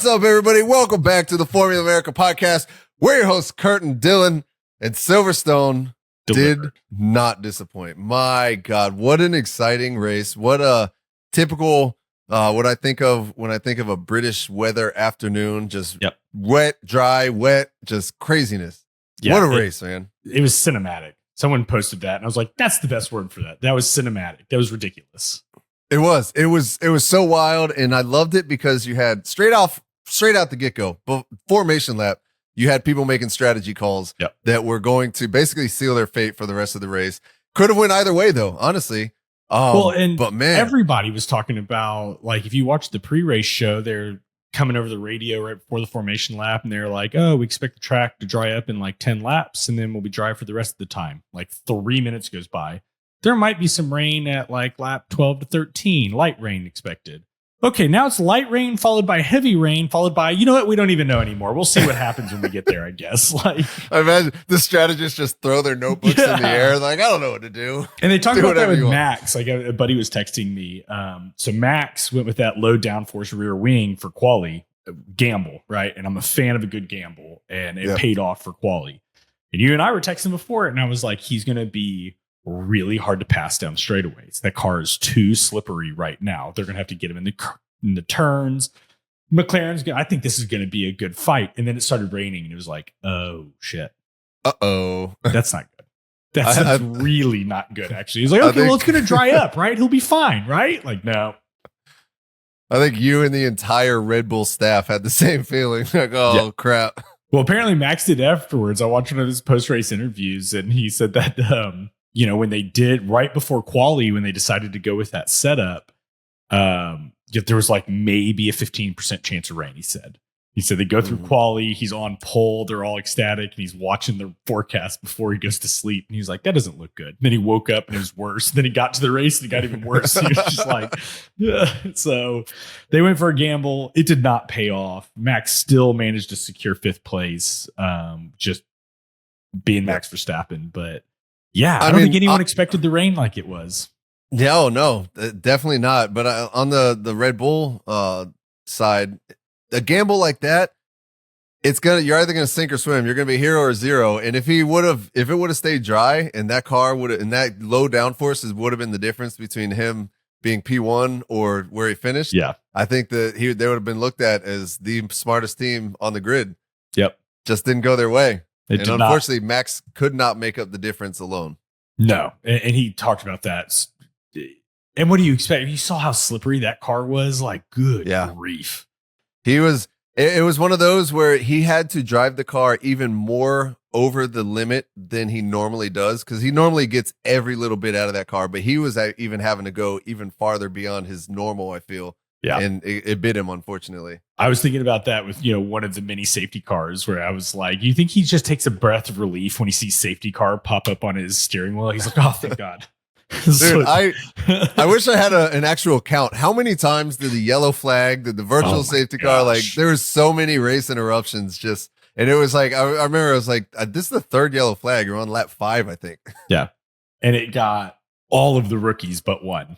What's up, everybody? Welcome back to the Formula America podcast. We're your hosts, Kurt and Dylan, and Silverstone did not disappoint. My God, what an exciting race. What a typical, what I think of when I think of a British weather afternoon, just wet, dry, wet, just craziness. Yeah, what a race, man. It was cinematic. Someone posted that, and I was like, that's the best word for that. That was cinematic. That was ridiculous. It was so wild, and I loved it because you had straight out the get-go, formation lap, you had people making strategy calls that were going to basically seal their fate for the rest of the race. Could have went either way, though, honestly. But man, everybody was talking about, like, if you watch the pre-race show, they're coming over the radio right before the formation lap, and they're like, oh, we expect the track to dry up in like 10 laps, and then we'll be dry for the rest of the time. Like 3 minutes goes by. There might be some rain at like lap 12 to 13, light rain expected. Okay, now it's light rain followed by heavy rain followed by, you know what? We don't even know anymore. We'll see what happens when we get there, I guess. Like, I imagine the strategists just throw their notebooks in the air. Like, I don't know what to do. And they talked about that with Max. Like a buddy was texting me. So Max went with that low downforce rear wing for quali gamble, right? And I'm a fan of a good gamble, and it paid off for quali. And you and I were texting before, and I was like, he's going to be really hard to pass down straightaways. That car is too slippery right now. They're going to have to get him in the turns. I think this is going to be a good fight. And then it started raining, and it was like, oh shit. Uh-oh. That's not good. That's really not good, actually. He's like, okay, well, it's going to dry up, right? He'll be fine, right? Like, no. I think you and the entire Red Bull staff had the same feeling. Like, oh, crap. Well, apparently Max did afterwards. I watched one of his post-race interviews, and he said that, when they did right before quali, when they decided to go with that setup, there was like maybe a 15% chance of rain. He said they go through quali. He's on pole. They're all ecstatic, and he's watching the forecast before he goes to sleep. And he's like, that doesn't look good. And then he woke up and it was worse. Then he got to the race and it got even worse. He was just like, so they went for a gamble. It did not pay off. Max still managed to secure 5th place, just being Max Verstappen. But yeah, I don't think anyone expected the rain like it was. No, definitely not. But on the Red Bull side, a gamble like that, you're either gonna sink or swim. You're gonna be hero or zero. And if it would have stayed dry, and that car and that low downforce would have been the difference between him being P1 or where he finished. Yeah, I think that they would have been looked at as the smartest team on the grid. Yep, just didn't go their way. And unfortunately, Max could not make up the difference alone. No, and he talked about that. And what do you expect? You saw how slippery that car was. Like, good grief. It was one of those where he had to drive the car even more over the limit than he normally does, because he normally gets every little bit out of that car, but he was even having to go even farther beyond his normal, I feel. Yeah. And it bit him, unfortunately. I was thinking about that with, one of the mini safety cars, where I was like, you think he just takes a breath of relief when he sees safety car pop up on his steering wheel? He's like, oh, thank God. Dude, I wish I had an actual count. How many times did the yellow flag, did the virtual safety car, like there was so many race interruptions and it was like, I remember I was like, this is the 3rd yellow flag. You're on lap 5, I think. Yeah. And it got all of the rookies but one.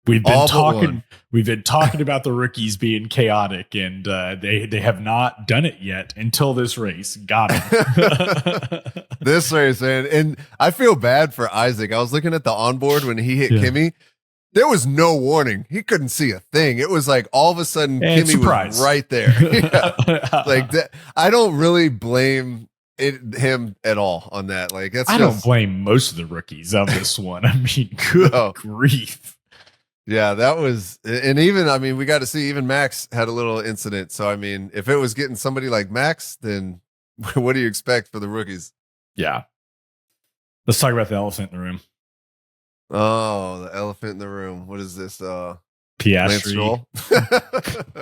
We've been talking about the rookies being chaotic, and they have not done it yet until this race. Got it. This race, man. And I feel bad for Isaac. I was looking at the onboard when he hit Kimi. There was no warning. He couldn't see a thing. It was like all of a sudden Kimi was right there. Like that. I don't really blame him at all on that. Like I don't blame most of the rookies on this one. I mean, good grief. Yeah, that was, and even, we got to see even Max had a little incident. So, if it was getting somebody like Max, then what do you expect for the rookies? Yeah. Let's talk about the elephant in the room. Oh, the elephant in the room. What is this? Piastri.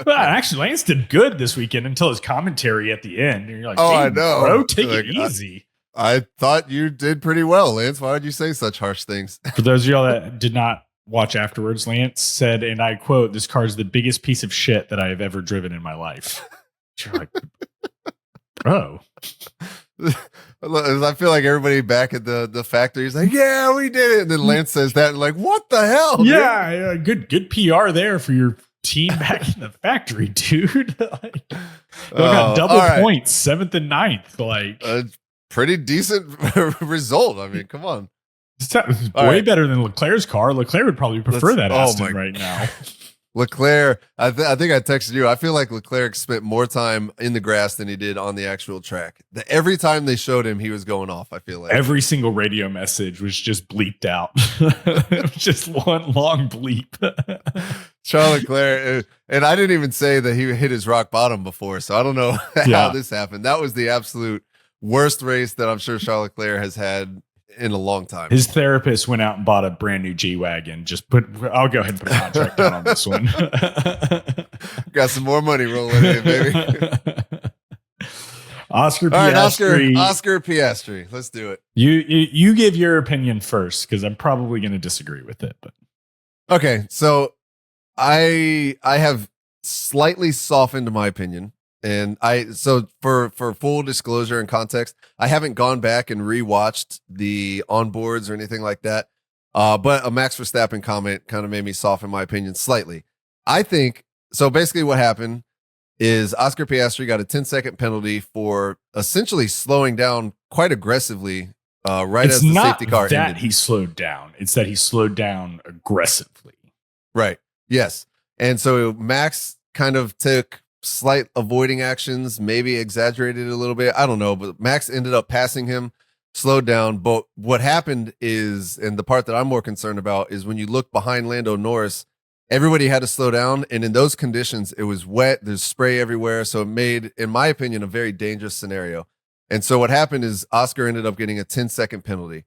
Well, actually, Lance did good this weekend until his commentary at the end. And you're like, I know. Bro, take it easy. I thought you did pretty well, Lance. Why did you say such harsh things? For those of y'all that did not watch afterwards, Lance said, and I quote, "This car is the biggest piece of shit that I have ever driven in my life." You're like, bro. I feel like everybody back at the factory is like, yeah, we did it. And then Lance says that and like, what the hell? Yeah, good PR there for your team back in the factory, dude. Like, they got double points, 7th and 9th. Like, pretty decent result. I mean, come on. It's way better than Leclerc's car. Leclerc would probably prefer that Aston right now. Leclerc, I think I texted you. I feel like Leclerc spent more time in the grass than he did on the actual track. Every time they showed him, he was going off, I feel like. Every single radio message was just bleeped out. It was just one long bleep. Charles Leclerc, and I didn't even say that he hit his rock bottom before, so I don't know how this happened. That was the absolute worst race that I'm sure Charles Leclerc has had in a long time. His therapist went out and bought a brand new G-Wagon. I'll go ahead and put a contract down on this one. Got some more money rolling in, baby. Oscar Piastri. All right, Oscar Piastri. Let's do it. You give your opinion first, because I'm probably going to disagree with it. But okay, so I have slightly softened my opinion. And for full disclosure and context, I haven't gone back and rewatched the onboards or anything like that. But a Max Verstappen comment kind of made me soften my opinion slightly. I think so. Basically, what happened is Oscar Piastri got a 10-second penalty for essentially slowing down quite aggressively as the safety car ended. It's not that he slowed down; it's that he slowed down aggressively. Right. Yes. And so Max kind of took slight avoiding actions, maybe exaggerated a little bit. I don't know, but Max ended up passing him, slowed down. But what happened is, and the part that I'm more concerned about is when you look behind Lando Norris, everybody had to slow down. And in those conditions, it was wet. There's spray everywhere. So it made, in my opinion, a very dangerous scenario. And so what happened is Oscar ended up getting a 10-second penalty.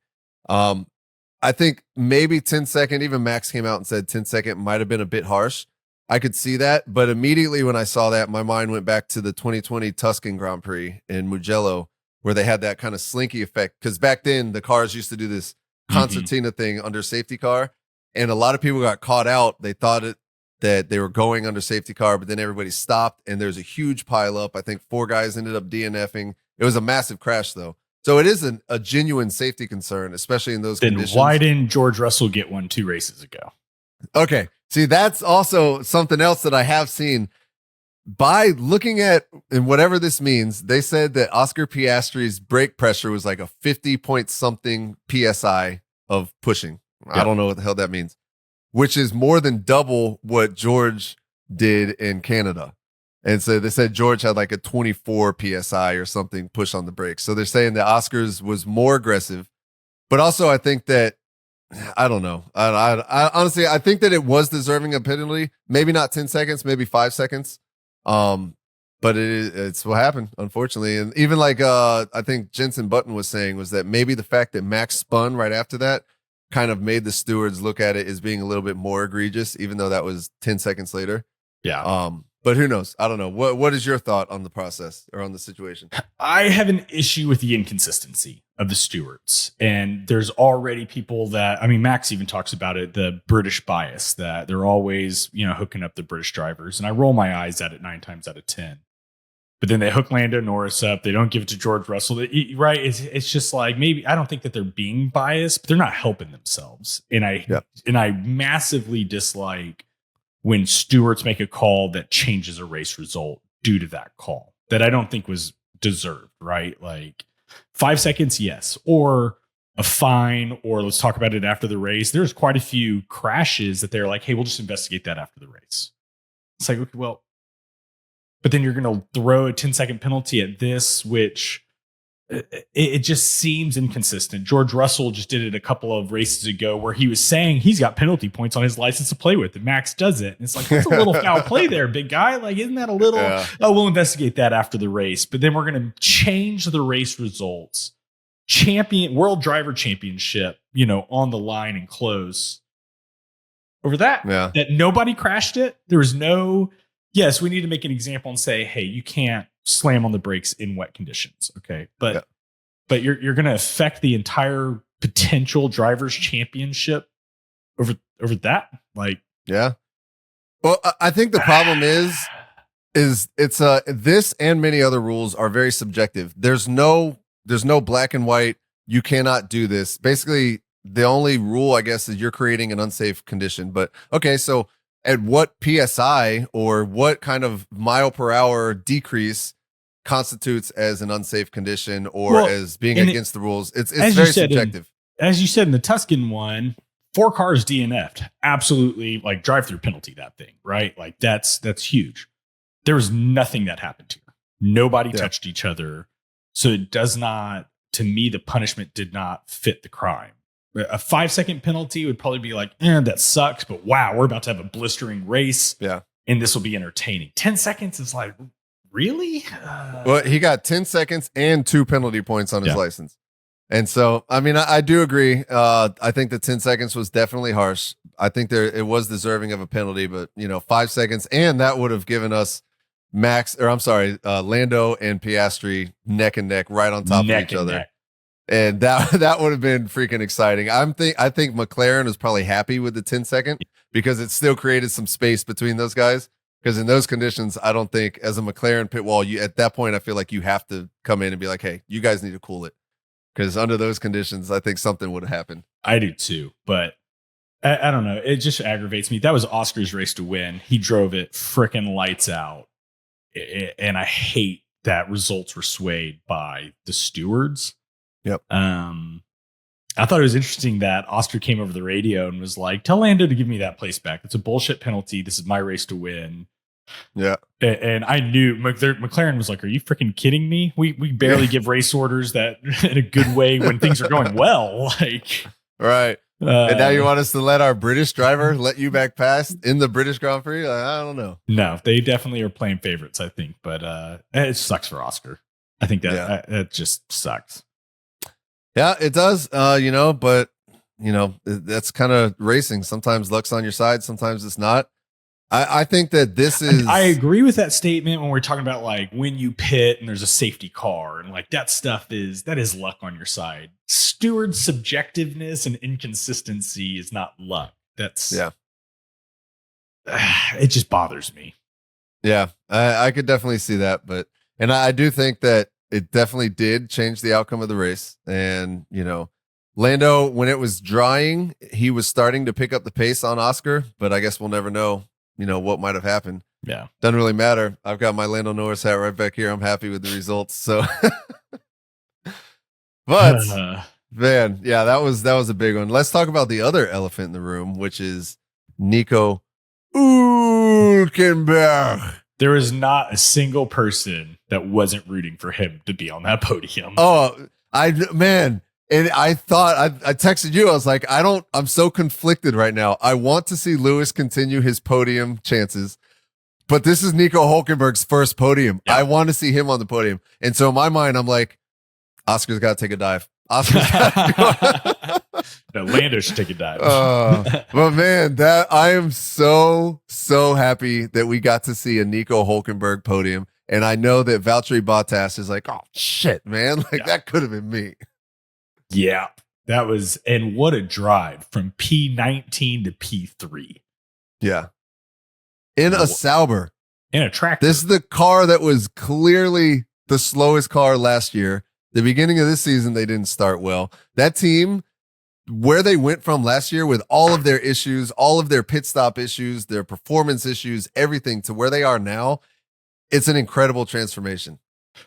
I think maybe 10-second, even Max came out and said 10-second might have been a bit harsh. I could see that, but immediately when I saw that, my mind went back to the 2020 Tuscan Grand Prix in Mugello, where they had that kind of slinky effect. Because back then, the cars used to do this concertina thing under safety car, and a lot of people got caught out. They thought that they were going under safety car, but then everybody stopped, and there's a huge pile up. I think 4 guys ended up DNFing. It was a massive crash, though. So it is a genuine safety concern, especially in those conditions. Then why didn't George Russell get one 2 races ago? Okay. See, that's also something else that I have seen. By looking at, and whatever this means, they said that Oscar Piastri's brake pressure was like a 50 point something PSI of pushing. Yeah. I don't know what the hell that means, which is more than double what George did in Canada. And so they said George had like a 24 PSI or something push on the brakes. So they're saying that Oscar's was more aggressive, but also I think that, I don't know. I honestly, I think that it was deserving of penalty. Maybe not 10 seconds, maybe 5 seconds. But it's what happened, unfortunately. And even like I think Jensen Button was saying was that maybe the fact that Max spun right after that kind of made the stewards look at it as being a little bit more egregious, even though that was 10 seconds later. Yeah. But who knows? I don't know. What is your thought on the process or on the situation? I have an issue with the inconsistency of the stewards. And there's already people that, I mean, Max even talks about it, the British bias, that they're always, hooking up the British drivers. And I roll my eyes at it 9 times out of 10. But then they hook Lando Norris up. They don't give it to George Russell. Right? It's just like, maybe, I don't think that they're being biased, but they're not helping themselves. And I massively dislike when stewards make a call that changes a race result due to that call that I don't think was deserved, right? Like 5 seconds, yes, or a fine, or let's talk about it after the race. There's quite a few crashes that they're like, hey, we'll just investigate that after the race. It's like, okay, well, but then you're going to throw a 10-second penalty at this, which it just seems inconsistent. George Russell just did it a couple of races ago where he was saying he's got penalty points on his license to play with, and Max does it. And it's like, that's a little foul play there, big guy. Like, isn't that a little, we'll investigate that after the race. But then we're going to change the race results. World Driver Championship, on the line and close over that. Yeah. That nobody crashed it. There was no, yes, we need to make an example and say, hey, you can't slam on the brakes in wet conditions. Okay. But you're going to affect the entire potential drivers championship over that. Like, yeah. Well, I think the problem is it's this and many other rules are very subjective. There's no black and white. You cannot do this. Basically, the only rule, I guess, is you're creating an unsafe condition. But okay, so at what PSI or what kind of mile per hour decrease constitutes as an unsafe condition or as being against the rules. It's very subjective. As you said in the Tuscan one, 4 cars DNF'd. Absolutely, like drive-through penalty that thing, right? Like that's huge. There was nothing that happened here. Nobody touched each other. So it does not, to me, the punishment did not fit the crime. A 5-second penalty would probably be like, that sucks, but wow, we're about to have a blistering race. Yeah. And this will be entertaining. 10 seconds is like, really? Well, he got 10 seconds and 2 penalty points on his license. And so, I mean, I do agree. I think the 10 seconds was definitely harsh. I think it was deserving of a penalty, but 5 seconds, and that would have given us Lando and Piastri neck and neck right on top of each other. And that would have been freaking exciting. I think McLaren was probably happy with the 10-second because it still created some space between those guys. Because in those conditions, I don't think as a McLaren pit wall, at that point, I feel like you have to come in and be like, hey, you guys need to cool it. Because under those conditions, I think something would have happened. I do too, but I don't know. It just aggravates me. That was Oscar's race to win. He drove it freaking lights out. And I hate that results were swayed by the stewards. Yep. I thought it was interesting that Oscar came over the radio and was like, tell Lando to give me that place back. It's a bullshit penalty. This is my race to win. Yeah. And I knew McLaren was like, are you freaking kidding me? We barely give race orders that in a good way when things are going well. Like, right. And now you want us to let our British driver let you back past in the British Grand Prix? I don't know. No, they definitely are playing favorites, I think. But it sucks for Oscar. I think that just sucks. Yeah, it does. But that's kind of racing. Sometimes luck's on your side. Sometimes it's not. I think that this is. I agree with that statement when we're talking about like when you pit and there's a safety car and like that stuff is luck on your side. Steward subjectiveness and inconsistency is not luck. That's it just bothers me. Yeah, I could definitely see that, and I do think that it definitely did change the outcome of the race. And Lando, when it was drying, he was starting to pick up the pace on Oscar, but I guess we'll never know. What might have happened. Yeah. Doesn't really matter. I've got my Lando Norris hat right back here. I'm happy with the results. So, but man, yeah, that was a big one. Let's talk about the other elephant in the room, which is Nico Hulkenberg. There was not a single person that wasn't rooting for him to be on that podium. Oh, and I thought, I texted you, I was like, I'm so conflicted right now. I want to see Lewis continue his podium chances, but this is Nico Hulkenberg's first podium. Yeah. I want to see him on the podium. And so in my mind, I'm like, Oscar's got to take a dive. No, Lando should take a dive. But man, I am so happy that we got to see a Nico Hulkenberg podium. And I know that Valtteri Bottas is like, oh shit, man. That could have been me. Yeah, that was, and what a drive from P19 to P3. Yeah. In a Sauber. In a tractor. This is the car that was clearly the slowest car last year. The beginning of this season, they didn't start well. That team, where they went from last year with all of their issues, all of their pit stop issues, their performance issues, everything to where they are now, it's an incredible transformation.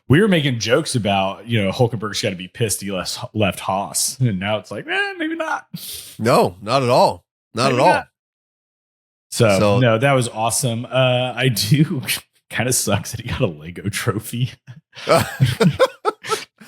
We were making jokes about, Hulkenberg's got to be pissed he left Haas. And now it's like, maybe not. No, not at all. Not at all. So, no, that was awesome. I do kind of sucks that he got a Lego trophy.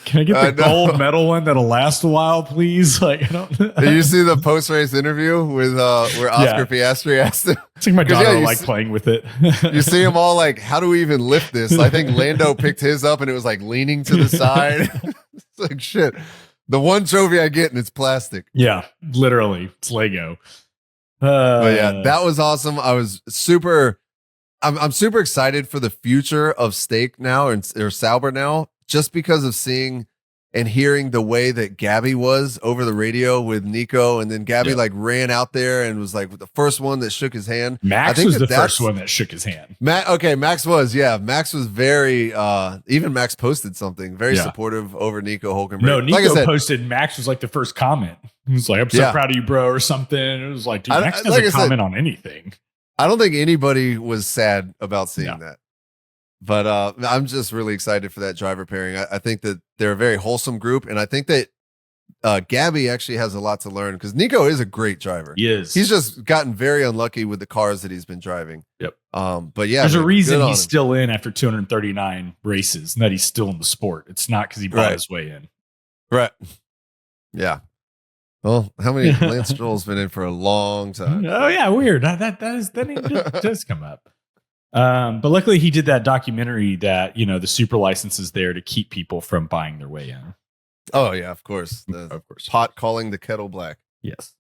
Can I get the gold medal one that'll last a while, please? Like, I don't. Did you see the post-race interview with where Oscar Piastri asked him? I think my daughter will playing with it. You see him all like, how do we even lift this? I think Lando picked his up and it was like leaning to the side. It's like, shit. The one trophy I get and it's plastic. Yeah, literally. It's Lego. But yeah, that was awesome. I'm super excited for the future of Stake now or Sauber now, just because of seeing and hearing the way that Gabby was over the radio with Nico. And then Gabby ran out there and was like the first one that shook his hand. Max was the first one that shook his hand. Max was, Max was very, even Max posted something very supportive over Nico Hulkenberg. No, Nico posted, Max was like the first comment. He was like, I'm so proud of you, bro, or something. It was like, dude, Max doesn't comment on anything. I don't think anybody was sad about seeing No. that. But I'm just really excited for that driver pairing. I think that they're a very wholesome group, and I think that Gabby actually has a lot to learn because Nico is a great driver. He is. He's just gotten very unlucky with the cars that he's been driving. Yep. But yeah, there's a reason he's him. still in after 239 races, and that he's still in the sport. It's not because he bought his way in. Right. Yeah. Well, how many Lance Stroll's been in for a long time? Oh yeah, weird. That does come up. But luckily he did that documentary that, the super license is there to keep people from buying their way in. Oh yeah, of course. Of course. Pot calling the kettle black. Yes.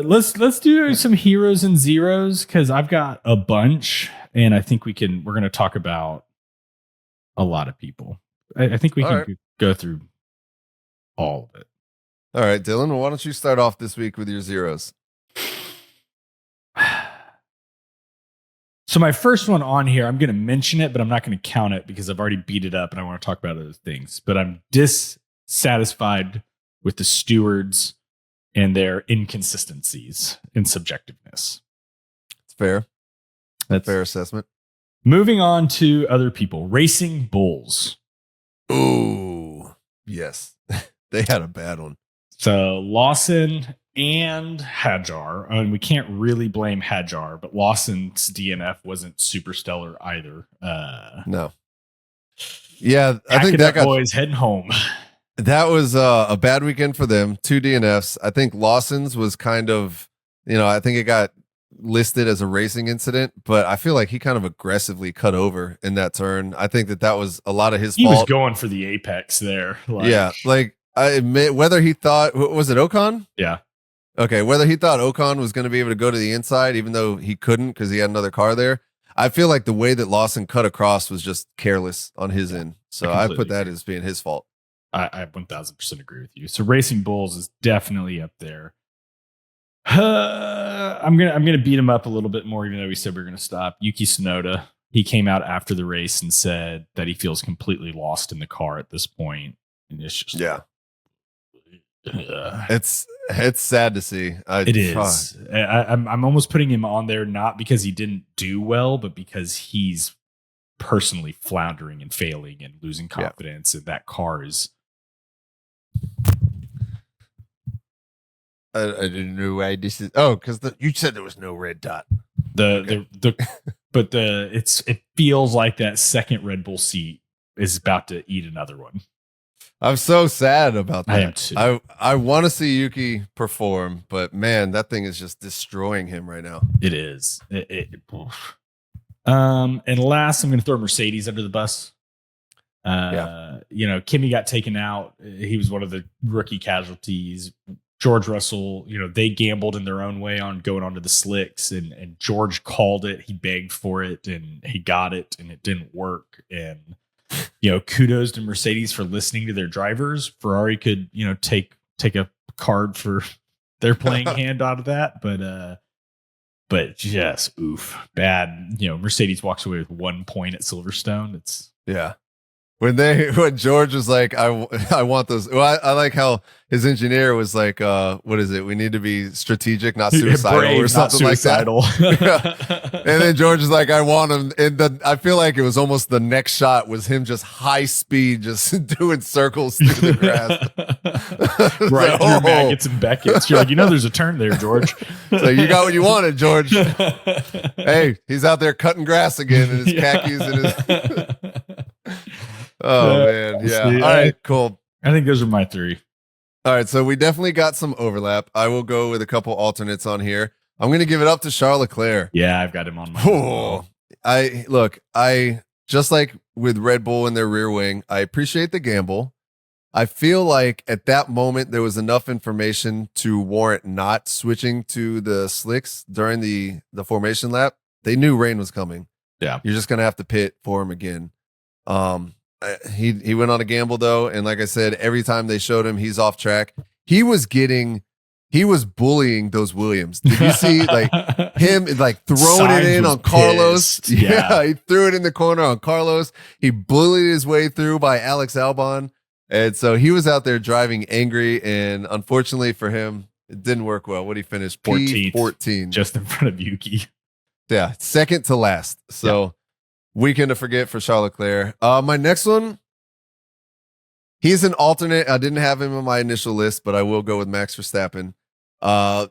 Let's do some heroes and zeros because I've got a bunch, and I think we're going to talk about a lot of people. I think we can go through all of it. All right, Dylan, why don't you start off this week with your zeros? So my first one on here, I'm going to mention it, but I'm not going to count it because I've already beat it up and I want to talk about other things. But I'm dissatisfied with the stewards and their inconsistencies and subjectiveness. It's fair. That's fair assessment. Moving on to other people. Racing Bulls. Ooh, yes. They had a bad one. So Lawson and Hadjar, and we can't really blame Hadjar, but Lawson's DNF wasn't super stellar either. No. Yeah, I think that boys heading home. That was a bad weekend for them. 2 DNFs. I think Lawson's was kind of, I think it got listed as a racing incident, but I feel like he kind of aggressively cut over in that turn. I think that was a lot of his fault. He was going for the apex there. Yeah, like I admit, whether he thought, was it Ocon? Yeah. Okay, whether he thought Ocon was going to be able to go to the inside, even though he couldn't because he had another car there, I feel like the way that Lawson cut across was just careless on his end. So I put that as being his fault. I 1000% agree with you. So Racing Bulls is definitely up there. I'm gonna beat him up a little bit more, even though we said we were gonna stop. Yuki Tsunoda, he came out after the race and said that he feels completely lost in the car at this point, and it's just it's sad to see. It is. I'm almost putting him on there not because he didn't do well, but because he's personally floundering and failing and losing confidence, and that car is. I didn't know why this is. Oh, because you said there was no red dot. It feels like that second Red Bull seat is about to eat another one. I'm so sad about that. I am too. I want to see Yuki perform, but man, that thing is just destroying him right now. It is. And last, I'm going to throw Mercedes under the bus. Kimi got taken out. He was one of the rookie casualties. George Russell, they gambled in their own way on going onto the slicks, and George called it. He begged for it, and he got it, and it didn't work. And kudos to Mercedes for listening to their drivers. Ferrari could take a card for their playing hand out of that, but just bad. Mercedes walks away with 1 point at Silverstone. It's when George was like, I want those. Well, I like how his engineer was like, what is it? We need to be strategic, not suicidal, brave, or something like that. And then George is like, I want him. And I feel like it was almost the next shot was him just high speed, just doing circles through the grass. Right through Maggots and Beckett's. You're like, there's a turn there, George. So you got what you wanted, George. Hey, he's out there cutting grass again in his khakis and his. Oh man, yeah. All right, cool. I think those are my 3. All right, so we definitely got some overlap. I will go with a couple alternates on here. I'm going to give it up to Charles Leclerc. Yeah, I've got him on my. I just like with Red Bull in their rear wing, I appreciate the gamble. I feel like at that moment there was enough information to warrant not switching to the slicks during the formation lap. They knew rain was coming. Yeah, you're just going to have to pit for him again. He went on a gamble though, and like I said, every time they showed him he's off track, he was bullying those Williams. Did you see him throwing it in on Carlos? Yeah, he threw it in the corner on Carlos. He bullied his way through by Alex Albon, and so he was out there driving angry. And unfortunately for him, It didn't work well. What did he finish? 14th. P14. Just in front of Yuki. Yeah, second to last. So weekend to forget for Charles Leclerc. My next one, he's an alternate. I didn't have him on my initial list, but I will go with Max Verstappen.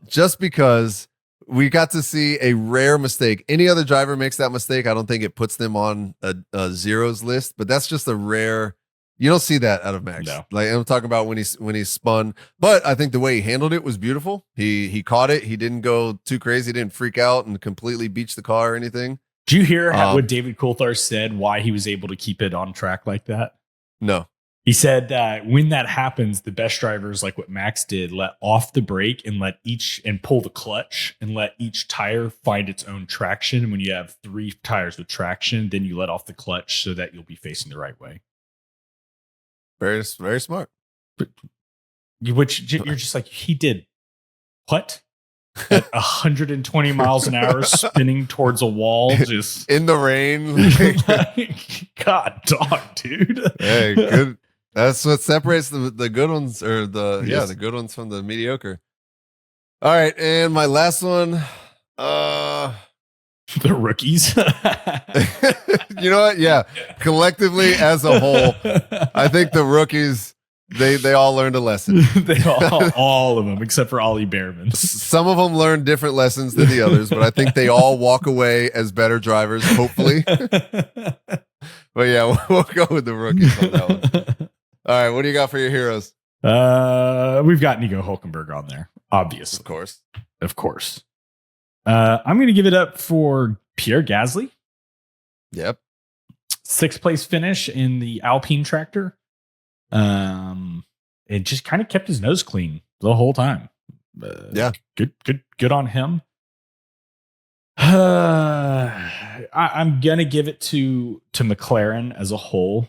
Just because we got to see a rare mistake. Any other driver makes that mistake, I don't think it puts them on a zeros list, but that's just a rare. You don't see that out of Max. No. Like I'm talking about when he spun, but I think the way he handled it was beautiful. He caught it. He didn't go too crazy. He didn't freak out and completely beach the car or anything. Do you hear what David Coulthard said? Why he was able to keep it on track like that? No. He said that when that happens, the best drivers, like what Max did, let off the brake and pull the clutch and let each tire find its own traction. And when you have 3 tires with traction, then you let off the clutch so that you'll be facing the right way. Very, very smart. Which you're just like, he did what? At 120 miles an hour spinning towards a wall, just in the rain. God, dog, dude. Hey, good. That's what separates the good ones, or the good ones from the mediocre. All right, and my last one, the rookies. You know what? Yeah, collectively as a whole, I think the rookies they all learned a lesson. all of them except for Ollie Behrman. Some of them learned different lessons than the others, but I think they all walk away as better drivers, hopefully. But yeah, we'll go with the rookies on that one. All right, what do you got for your heroes? We've got Nico Hulkenberg on there, obviously. Of course. I'm going to give it up for Pierre Gasly. Yep. 6th place finish in the Alpine tractor. It just kind of kept his nose clean the whole time. Yeah. Good on him. I'm going to give it to McLaren as a whole.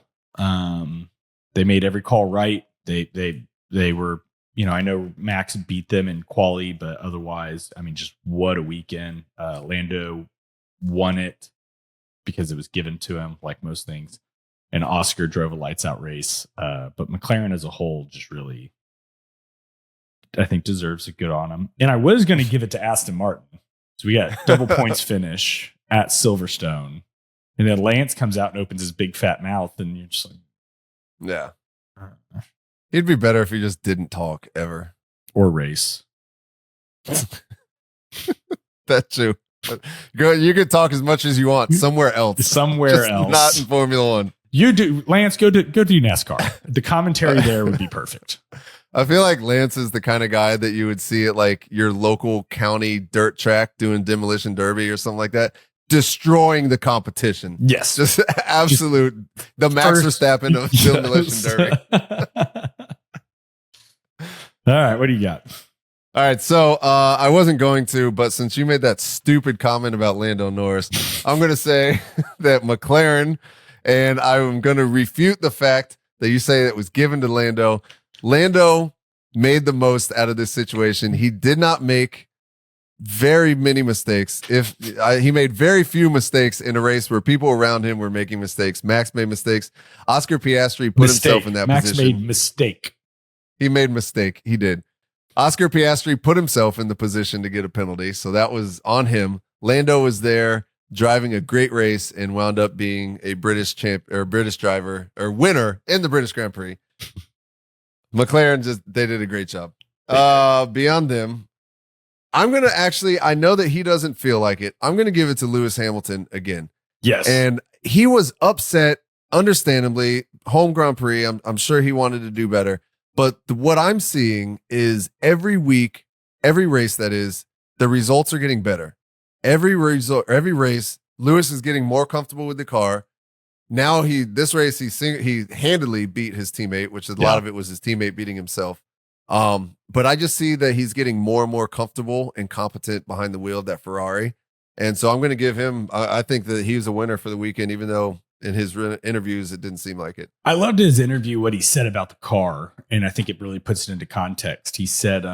They made every call right. They were, I know Max beat them in quali, but otherwise, I mean, just what a weekend. Lando won it because it was given to him, like most things. And Oscar drove a lights out race. But McLaren as a whole just really, I think, deserves a good on him. And I was going to give it to Aston Martin. So we got double points finish at Silverstone. And then Lance comes out and opens his big fat mouth. And you're just like, yeah. It'd be better if he just didn't talk ever. Or race. That too. You can talk as much as you want somewhere else. Not in Formula One. You do, Lance, go do NASCAR. The commentary there would be perfect. I feel like Lance is the kind of guy that you would see at like your local county dirt track doing demolition derby or something like that, destroying the competition. Yes. Just absolute, the Max Verstappen of demolition derby. All right, what do you got? All right, so I wasn't going to, but since you made that stupid comment about Lando Norris, I'm going to say that McLaren, and I'm going to refute the fact that you say it was given to Lando. Lando made the most out of this situation. He did not make very many mistakes. He made very few mistakes in a race where people around him were making mistakes. Max made mistakes. Oscar Piastri put himself in that Max position. Max made mistake. He made mistake. He did. Oscar Piastri put himself in the position to get a penalty, so that was on him. Lando was there driving a great race and wound up being a British driver or winner in the British Grand Prix. McLaren they did a great job. Beyond them, I'm going to I know that he doesn't feel like it. I'm going to give it to Lewis Hamilton again. Yes. And he was upset, understandably, home Grand Prix. I'm sure he wanted to do better. But what I'm seeing is every week, every race that is, the results are getting better. Every race, Lewis is getting more comfortable with the car. Now this race, he handily beat his teammate, which a lot of it was his teammate beating himself. But I just see that he's getting more and more comfortable and competent behind the wheel of that Ferrari. And so I'm going to give him, I think that he was a winner for the weekend, even though in his interviews, it didn't seem like it. I loved his interview, what he said about the car. And I think it really puts it into context. He said,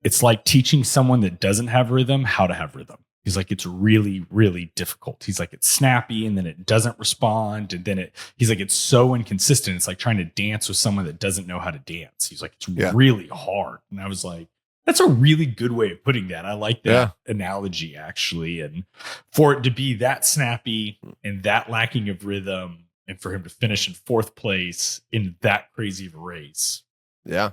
it's like teaching someone that doesn't have rhythm how to have rhythm. He's like, it's really, really difficult. He's like, it's snappy and then it doesn't respond. And then he's like, it's so inconsistent. It's like trying to dance with someone that doesn't know how to dance. He's like, it's really hard. And I was like, That's a really good way of putting that. I like that analogy, actually. And for it to be that snappy and that lacking of rhythm, and for him to finish in 4th place in that crazy of a race. Yeah.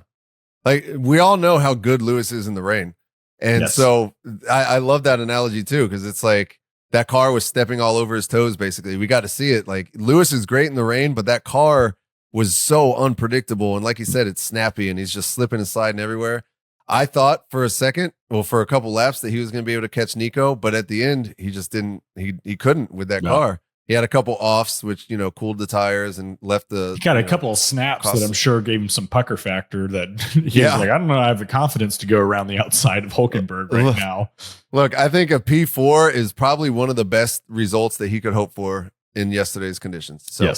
Like, we all know how good Lewis is in the rain. And so I love that analogy too, because it's like that car was stepping all over his toes, basically. We got to see it. Like, Lewis is great in the rain, but that car was so unpredictable. And like you said, it's snappy and he's just slipping and sliding everywhere. I thought for a second, for a couple laps, that he was going to be able to catch Nico, but at the end, he just didn't. He couldn't with that car. He had a couple offs, which cooled the tires and left the. He got a couple of snaps that I'm sure gave him some pucker factor. That he was like, I don't know, I have the confidence to go around the outside of Hulkenberg right now. Look, I think a P4 is probably one of the best results that he could hope for in yesterday's conditions. So,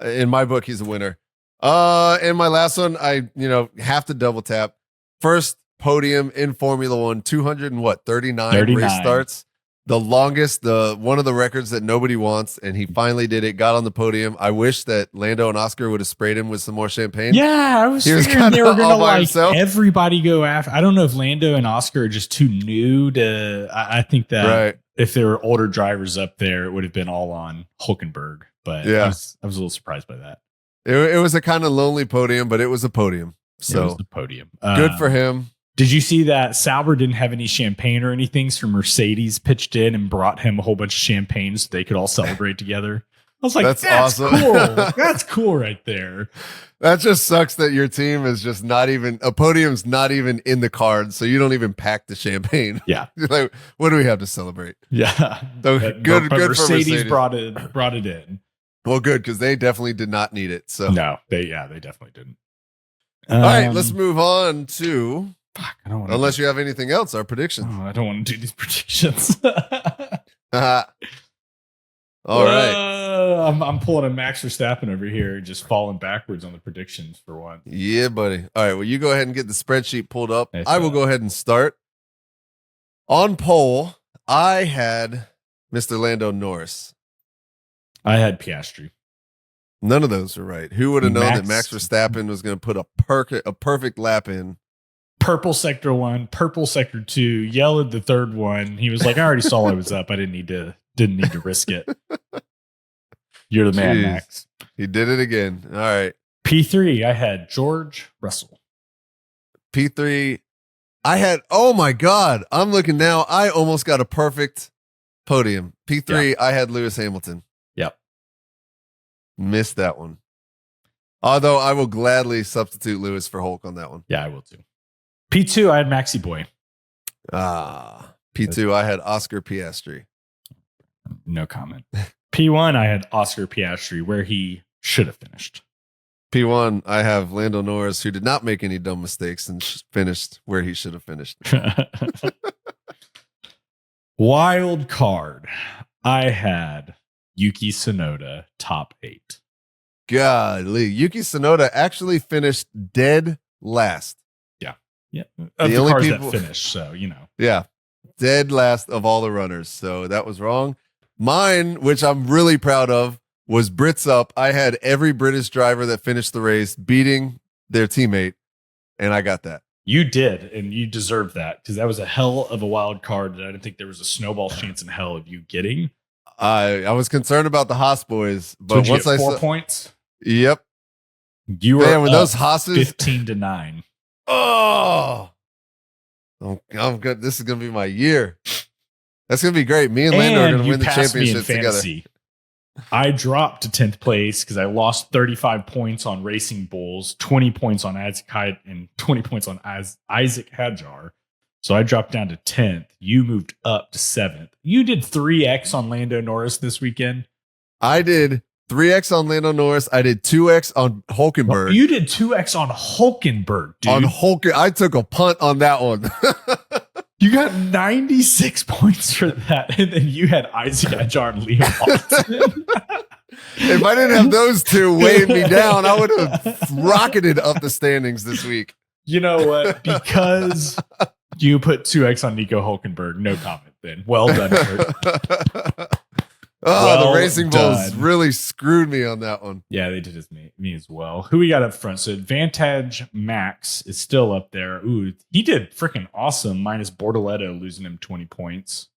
in my book, he's a winner. And my last one, I have to double tap. First podium in Formula One, 239 race starts. The longest, one of the records that nobody wants, and he finally did it, got on the podium. I wish that Lando and Oscar would have sprayed him with some more champagne. Yeah, I was figuring they were going to everybody go after. I don't know if Lando and Oscar are just too new to. I think that if there were older drivers up there, it would have been all on Hulkenberg. But I was a little surprised by that. It was a kind of lonely podium, but it was a podium. So it was the podium. Good for him. Did you see that Sauber didn't have any champagne or anything, so Mercedes pitched in and brought him a whole bunch of champagne so they could all celebrate together? I was like, that's awesome. Cool. That's cool right there. That just sucks that your team is just not even, a podium's not even in the cards, so you don't even pack the champagne. Yeah. Like, what do we have to celebrate? Yeah. So good for Mercedes. brought it in. Well, good, because they definitely did not need it. So no, they definitely didn't. All right, let's move on to. Fuck, I don't want. Unless you have anything else, our predictions. Oh, I don't want to do these predictions. All right, I'm pulling a Max Verstappen over here, just falling backwards on the predictions for one. Yeah, buddy. All right, well, you go ahead and get the spreadsheet pulled up. I will go ahead and start. On pole, I had Mr. Lando Norris. I had Piastri. None of those were right. Who would have known that Max Verstappen was going to put a perfect lap in? Purple sector 1, purple sector 2, yellow the third one. He was like, I already saw I was up. I didn't need to risk it. You're the man, Max. He did it again. All right. P3, I had George Russell. P3, I had, oh my God, I'm looking now. I almost got a perfect podium. P3, I had Lewis Hamilton. Yep. Missed that one. Although I will gladly substitute Lewis for Hulk on that one. Yeah, I will too. P2, I had Maxi Boy. P2, I had Oscar Piastri. No comment. P1, I had Oscar Piastri, where he should have finished. P1, I have Lando Norris, who did not make any dumb mistakes and finished where he should have finished. Wild card, I had Yuki Tsunoda, top 8. Golly, Yuki Tsunoda actually finished dead last. Yeah, of the only cars that finished, so Yeah, dead last of all the runners. So that was wrong. Mine, which I'm really proud of, was Brits up. I had every British driver that finished the race beating their teammate, and I got that. You did, and you deserved that, because that was a hell of a wild card that I didn't think there was a snowball chance in hell of you getting. I was concerned about the Haas boys, but so once I 4 points. Yep, you were with those Haas's 15-9. Oh, I'm good. This is gonna be my year. That's gonna be great. Me and Lando are gonna win the championship together. I dropped to 10th place because I lost 35 points on Racing Bulls, 20 points on Isaac Hyde, and 20 points on Isaac Hadjar. So I dropped down to 10th. You moved up to 7th. You did 3x on Lando Norris this weekend. I did 3x on Lando Norris. I did 2x on Hulkenberg. Well, you did 2x on Hulkenberg, dude. On Hulken, I took a punt on that one. You got 96 points for that, and then you had Isaac Hadjar and Liam Lawson. If I didn't have those two weighing me down, I would have rocketed up the standings this week. You know what? Because you put 2x on Nico Hulkenberg. No comment then. Well done, Kurt. Oh, the Racing Bulls really screwed me on that one. Yeah, they did me as well. Who we got up front? So Advantage Max is still up there. Ooh, he did freaking awesome, minus Bortoletto losing him 20 points.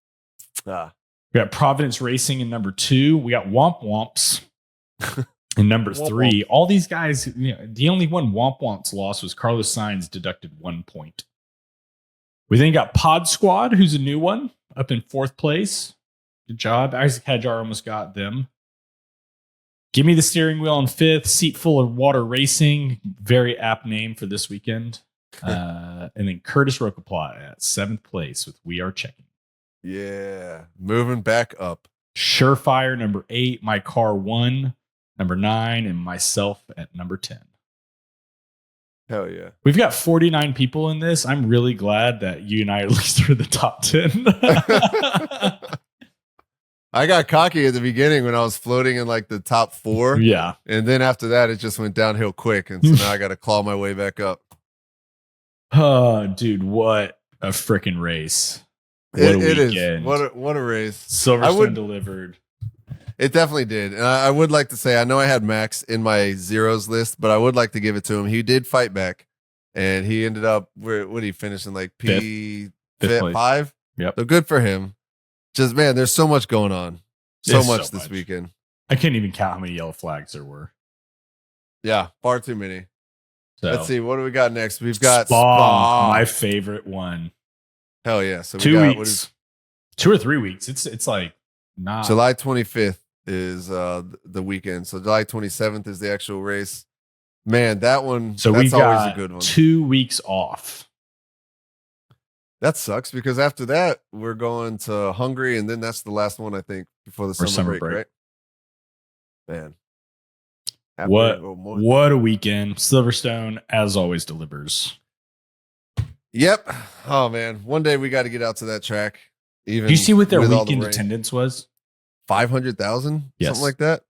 We got Providence Racing in number 2. We got Womp Womps in number 3. All these guys, the only one Womp Womps lost was Carlos Sainz, deducted 1 point. We then got Pod Squad, who's a new one, up in 4th place. Good job. Isaac Hadjar almost got them. Give Me the Steering Wheel in 5th. Seat Full of Water Racing. Very apt name for this weekend. And then Curtis Rokapla at 7th place with We Are Checking. Yeah. Moving back up. Surefire, number 8. My Car 1, number 9. And myself at number 10. Hell yeah. We've got 49 people in this. I'm really glad that you and I at least are the top 10. I got cocky at the beginning when I was floating in like the top 4. Yeah. And then after that, it just went downhill quick. And so now I got to claw my way back up. Oh, dude, what a freaking race. What a weekend. Is. What a race. Silverstone delivered. It definitely did. And I would like to say, I know I had Max in my zeros list, but I would like to give it to him. He did fight back, and he ended up, what did he finish in, like Fifth 5? Yep. So good for him. Just, man, there's so much going on. So much this weekend. I can't even count how many yellow flags there were. Yeah, far too many. So, let's see. What do we got next? We've got Spa, my favorite one. Hell yeah. So 2 weeks. 2 or 3 weeks. It's like not. July 25th is the weekend. So July 27th is the actual race. Man, that one, so that's we always got a good one. 2 weeks off. That sucks because after that, we're going to Hungary, and then that's the last one, I think, before the summer break, right? Man. What a weekend. Silverstone, as always, delivers. Yep. Oh, man. One day we got to get out to that track. Even do you see what their with weekend attendance was? 500,000? Yes. Something like that?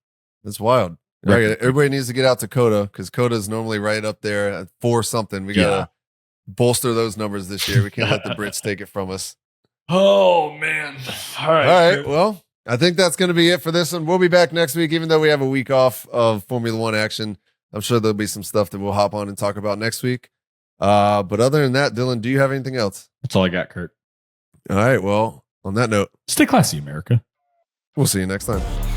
That's wild. Right. Everybody needs to get out to Coda because Coda is normally right up there at 4 something. We got to bolster those numbers this year. We can't let the Brits take it from us. Oh, man. All right. Well, I think that's going to be it for this one. We'll be back next week, even though we have a week off of Formula One action. I'm sure there'll be some stuff that we'll hop on and talk about next week. But other than that, Dylan, do you have anything else? That's all I got, Kurt. All right. Well, on that note, stay classy, America. We'll see you next time.